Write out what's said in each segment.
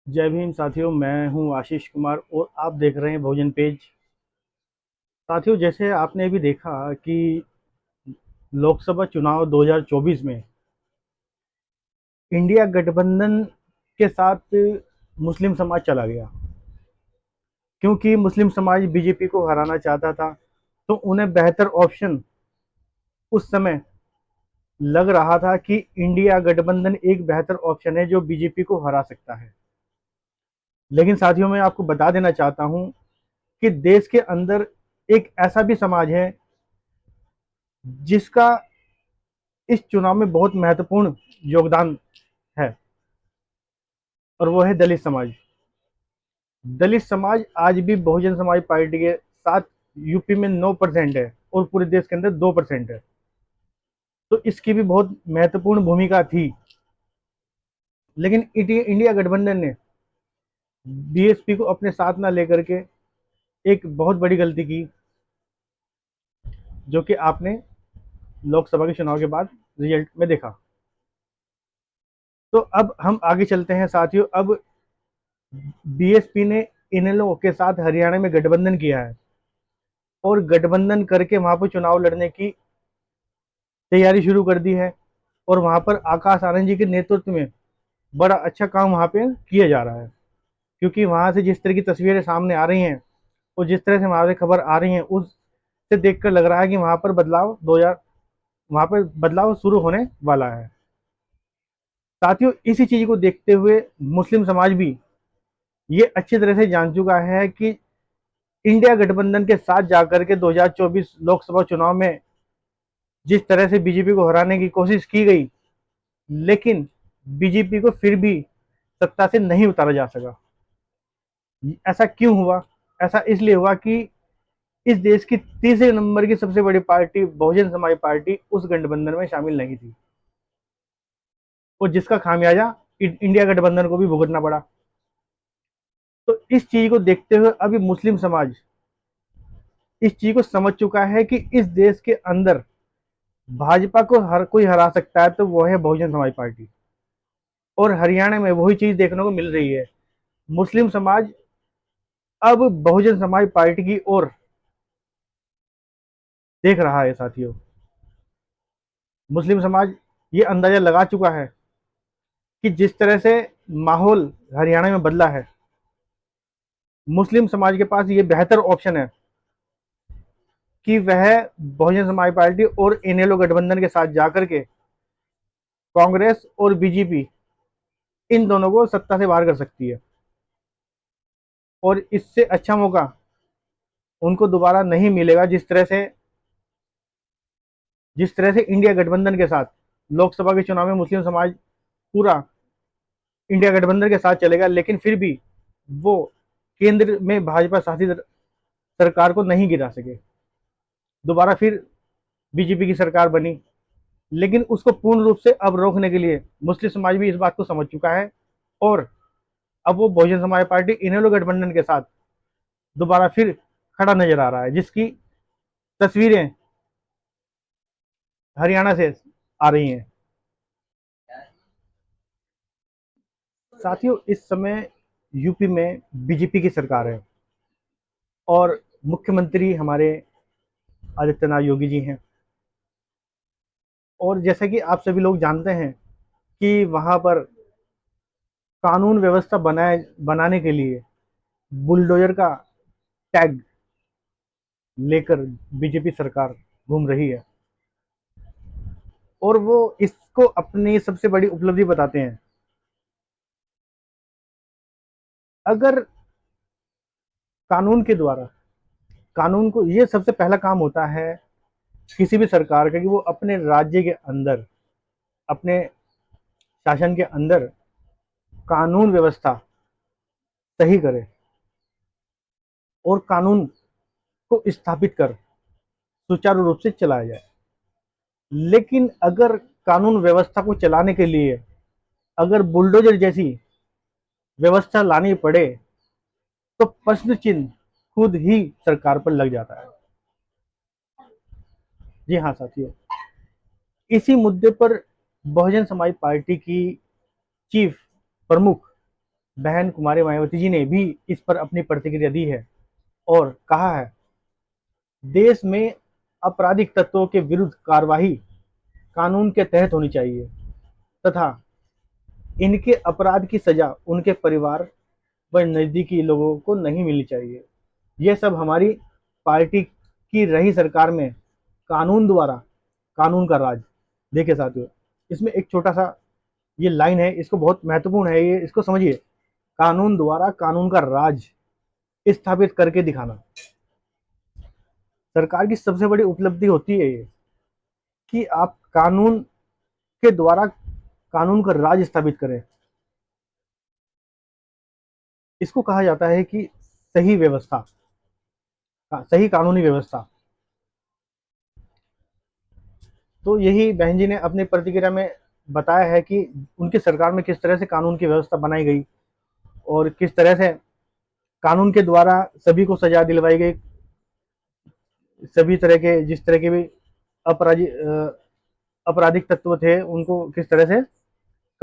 जय भीम साथियों। मैं हूं आशीष कुमार और आप देख रहे हैं भोजन पेज। साथियों, जैसे आपने अभी देखा कि लोकसभा चुनाव 2024 में इंडिया गठबंधन के साथ मुस्लिम समाज चला गया, क्योंकि मुस्लिम समाज बीजेपी को हराना चाहता था। तो उन्हें बेहतर ऑप्शन उस समय लग रहा था कि इंडिया गठबंधन एक बेहतर ऑप्शन है जो बीजेपी को हरा सकता है। लेकिन साथियों, मैं आपको बता देना चाहता हूं कि देश के अंदर एक ऐसा भी समाज है जिसका इस चुनाव में बहुत महत्वपूर्ण योगदान है, और वो है दलित समाज। दलित समाज आज भी बहुजन समाज पार्टी के साथ यूपी में 9% है और पूरे देश के अंदर 2% है। तो इसकी भी बहुत महत्वपूर्ण भूमिका थी। लेकिन इंडिया गठबंधन ने बीएसपी को अपने साथ ना लेकर के एक बहुत बड़ी गलती की, जो कि आपने लोकसभा के चुनाव के बाद रिजल्ट में देखा। तो अब हम आगे चलते हैं साथियों। अब बीएसपी ने इनेलो के साथ हरियाणा में गठबंधन किया है और गठबंधन करके वहां पर चुनाव लड़ने की तैयारी शुरू कर दी है। और वहां पर आकाश आनंद जी के नेतृत्व में बड़ा अच्छा काम वहां पे किया जा रहा है, क्योंकि वहां से जिस तरह की तस्वीरें सामने आ रही हैं और जिस तरह से हमारे खबर आ रही हैं, उससे देखकर लग रहा है कि वहां पर बदलाव शुरू होने वाला है। साथियों, इसी चीज को देखते हुए मुस्लिम समाज भी ये अच्छी तरह से जान चुका है कि इंडिया गठबंधन के साथ जाकर के 2024 लोकसभा चुनाव में जिस तरह से बीजेपी को हराने की कोशिश की गई, लेकिन बीजेपी को फिर भी सत्ता से नहीं उतारा जा सका। ऐसा क्यों हुआ? ऐसा इसलिए हुआ कि इस देश की तीसरे नंबर की सबसे बड़ी पार्टी बहुजन समाज पार्टी उस गठबंधन में शामिल नहीं थी, और जिसका खामियाजा इंडिया गठबंधन को भी भुगतना पड़ा। तो इस चीज को देखते हुए अभी मुस्लिम समाज इस चीज को समझ चुका है कि इस देश के अंदर भाजपा को हर कोई हरा सकता है, तो वो है बहुजन समाज पार्टी। और हरियाणा में वही चीज देखने को मिल रही है। मुस्लिम समाज अब बहुजन समाज पार्टी की ओर देख रहा है साथियों। मुस्लिम समाज ये अंदाजा लगा चुका है कि जिस तरह से माहौल हरियाणा में बदला है, मुस्लिम समाज के पास ये बेहतर ऑप्शन है कि वह बहुजन समाज पार्टी और इनेलो गठबंधन के साथ जाकर के कांग्रेस और बीजेपी इन दोनों को सत्ता से बाहर कर सकती है। और इससे अच्छा मौका उनको दोबारा नहीं मिलेगा। जिस तरह से इंडिया गठबंधन के साथ लोकसभा के चुनाव में मुस्लिम समाज पूरा इंडिया गठबंधन के साथ चलेगा, लेकिन फिर भी वो केंद्र में भाजपा शासित सरकार को नहीं गिरा सके। दोबारा फिर बीजेपी की सरकार बनी, लेकिन उसको पूर्ण रूप से अब रोकने के लिए मुस्लिम समाज भी इस बात को समझ चुका है। और अब वो बहुजन समाज पार्टी इनेलो गठबंधन के साथ दोबारा फिर खड़ा नजर आ रहा है, जिसकी तस्वीरें हरियाणा से आ रही हैं। साथियों, इस समय यूपी में बीजेपी की सरकार है और मुख्यमंत्री हमारे आदित्यनाथ योगी जी हैं। और जैसा कि आप सभी लोग जानते हैं कि वहां पर कानून व्यवस्था बनाने के लिए बुलडोजर का टैग लेकर बीजेपी सरकार घूम रही है, और वो इसको अपनी सबसे बड़ी उपलब्धि बताते हैं। अगर कानून के द्वारा कानून को, ये सबसे पहला काम होता है किसी भी सरकार का कि वो अपने राज्य के अंदर, अपने शासन के अंदर कानून व्यवस्था सही करे और कानून को स्थापित कर सुचारू रूप से चलाया जाए। लेकिन अगर कानून व्यवस्था को चलाने के लिए अगर बुलडोजर जैसी व्यवस्था लानी पड़े, तो प्रश्न चिन्ह खुद ही सरकार पर लग जाता है। जी हाँ साथियों, इसी मुद्दे पर बहुजन समाज पार्टी की चीफ प्रमुख बहन कुमारी मायावती जी ने भी इस पर अपनी प्रतिक्रिया दी है और कहा है, देश में आपराधिक तत्वों के विरुद्ध कार्रवाई कानून के तहत होनी चाहिए तथा इनके अपराध की सजा उनके परिवार व नजदीकी लोगों को नहीं मिलनी चाहिए। यह सब हमारी पार्टी की रही सरकार में कानून द्वारा कानून का राज। देखिए साथियों, इसमें एक छोटा सा ये लाइन है, इसको बहुत महत्वपूर्ण है, ये इसको समझिए। कानून द्वारा कानून का राज स्थापित करके दिखाना सरकार की सबसे बड़ी उपलब्धि होती है, ये कि आप कानून के द्वारा कानून का राज स्थापित करें। इसको कहा जाता है कि सही व्यवस्था, सही कानूनी व्यवस्था। तो यही बहन जी ने अपनी प्रतिक्रिया में बताया है कि उनकी सरकार में किस तरह से कानून की व्यवस्था बनाई गई और किस तरह से कानून के द्वारा सभी को सजा दिलवाई गई। सभी तरह के जिस तरह के भी आपराधिक तत्व थे उनको किस तरह से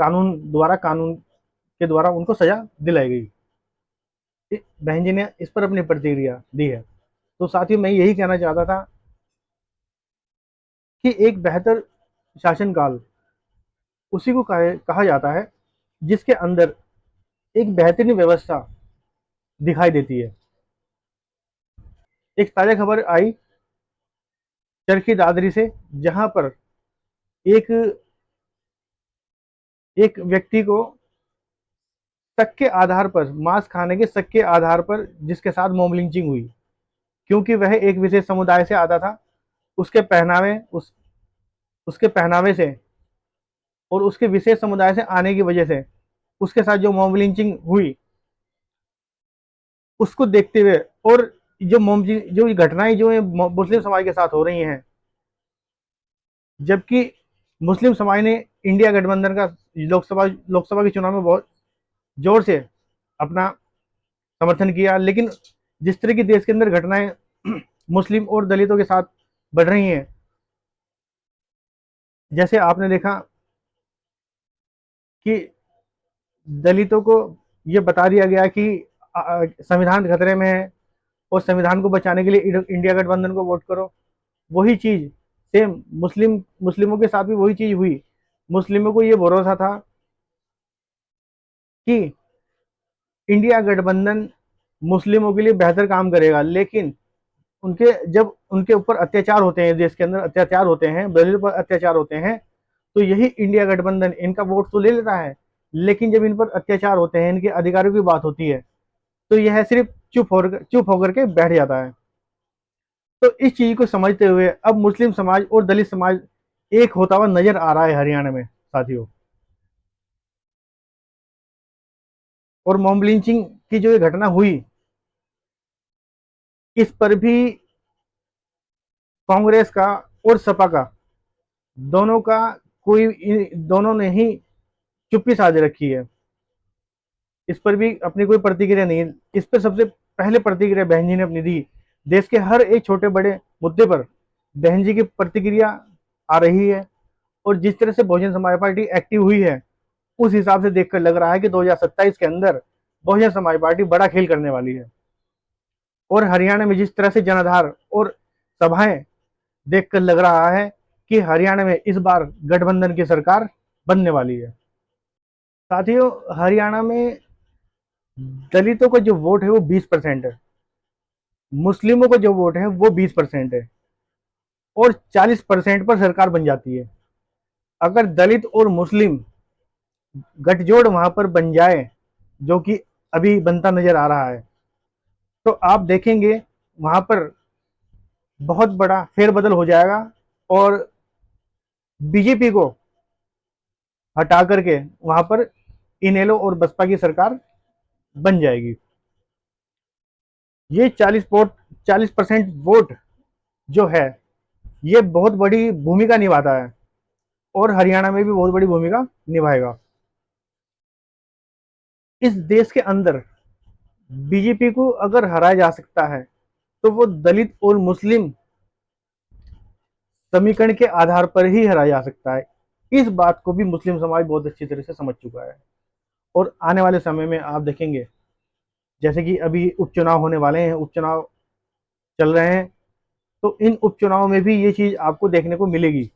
कानून के द्वारा उनको सजा दिलाई गई। बहन जी ने इस पर अपनी प्रतिक्रिया दी है। तो साथ ही मैं यही कहना चाहता था कि एक बेहतर शासनकाल उसी को कहा जाता है जिसके अंदर एक बेहतरीन व्यवस्था दिखाई देती है। एक ताजा खबर आई चरखी दादरी से, जहां पर एक एक व्यक्ति को शक के आधार पर, मांस खाने के शक के आधार पर जिसके साथ मॉब लिंचिंग हुई, क्योंकि वह एक विशेष समुदाय से आता था। उसके पहनावे उसके पहनावे से और उसके विशेष समुदाय से आने की वजह से उसके साथ जो मॉब लिंचिंग हुई, उसको देखते हुए और जो घटनाएं जो मुस्लिम समाज के साथ हो रही हैं, जबकि मुस्लिम समाज ने इंडिया गठबंधन का लोकसभा के चुनाव में बहुत जोर से अपना समर्थन किया, लेकिन जिस तरह की देश के अंदर घटनाएं मुस्लिम और दलितों के साथ बढ़ रही हैं, जैसे आपने देखा कि दलितों को ये बता दिया गया कि संविधान खतरे में है और संविधान को बचाने के लिए इंडिया गठबंधन को वोट करो। वही चीज सेम मुस्लिमों के साथ भी वही चीज हुई। मुस्लिमों को ये भरोसा था कि इंडिया गठबंधन मुस्लिमों के लिए बेहतर काम करेगा, लेकिन जब उनके ऊपर अत्याचार होते हैं, देश के अंदर अत्याचार होते हैं, दलितों पर अत्याचार होते हैं, तो यही इंडिया गठबंधन इनका वोट तो ले लेता है, लेकिन जब इन पर अत्याचार होते हैं, इनके अधिकारों की बात होती है, तो यह सिर्फ चुप होकर के बैठ जाता है। तो इस चीज को समझते हुए अब मुस्लिम समाज और दलित समाज एक होता हुआ नजर आ रहा है हरियाणा में साथियों। और मॉब लिंचिंग की जो ये घटना हुई, इस पर भी कांग्रेस का और सपा का, दोनों का दोनों ने ही चुप्पी साध रखी है। इस पर भी अपनी कोई प्रतिक्रिया नहीं है। इस पर सबसे पहले प्रतिक्रिया बहन जी ने अपनी दी। देश के हर एक छोटे बड़े मुद्दे पर बहन जी की प्रतिक्रिया आ रही है, और जिस तरह से बहुजन समाज पार्टी एक्टिव हुई है, उस हिसाब से देखकर लग रहा है कि 2027 के अंदर बहुजन समाज पार्टी बड़ा खेल करने वाली है। और हरियाणा में जिस तरह से जनाधार और सभाएं देखकर लग रहा है कि हरियाणा में इस बार गठबंधन की सरकार बनने वाली है। साथियों, हरियाणा में दलितों का जो वोट है वो 20% है, मुस्लिमों का जो वोट है वो 20% है, और 40% पर सरकार बन जाती है। अगर दलित और मुस्लिम गठजोड़ वहां पर बन जाए, जो कि अभी बनता नजर आ रहा है, तो आप देखेंगे वहां पर बहुत बड़ा फेरबदल हो जाएगा और बीजेपी को हटा करके वहां पर इनेलो और बसपा की सरकार बन जाएगी। ये 40% वोट जो है, ये बहुत बड़ी भूमिका निभाता है और हरियाणा में भी बहुत बड़ी भूमिका निभाएगा। इस देश के अंदर बीजेपी को अगर हराया जा सकता है, तो वो दलित और मुस्लिम समीकरण के आधार पर ही हराया जा सकता है। इस बात को भी मुस्लिम समाज बहुत अच्छी तरह से समझ चुका है। और आने वाले समय में आप देखेंगे, जैसे कि अभी उपचुनाव होने वाले हैं, उपचुनाव चल रहे हैं, तो इन उपचुनाव में भी ये चीज़ आपको देखने को मिलेगी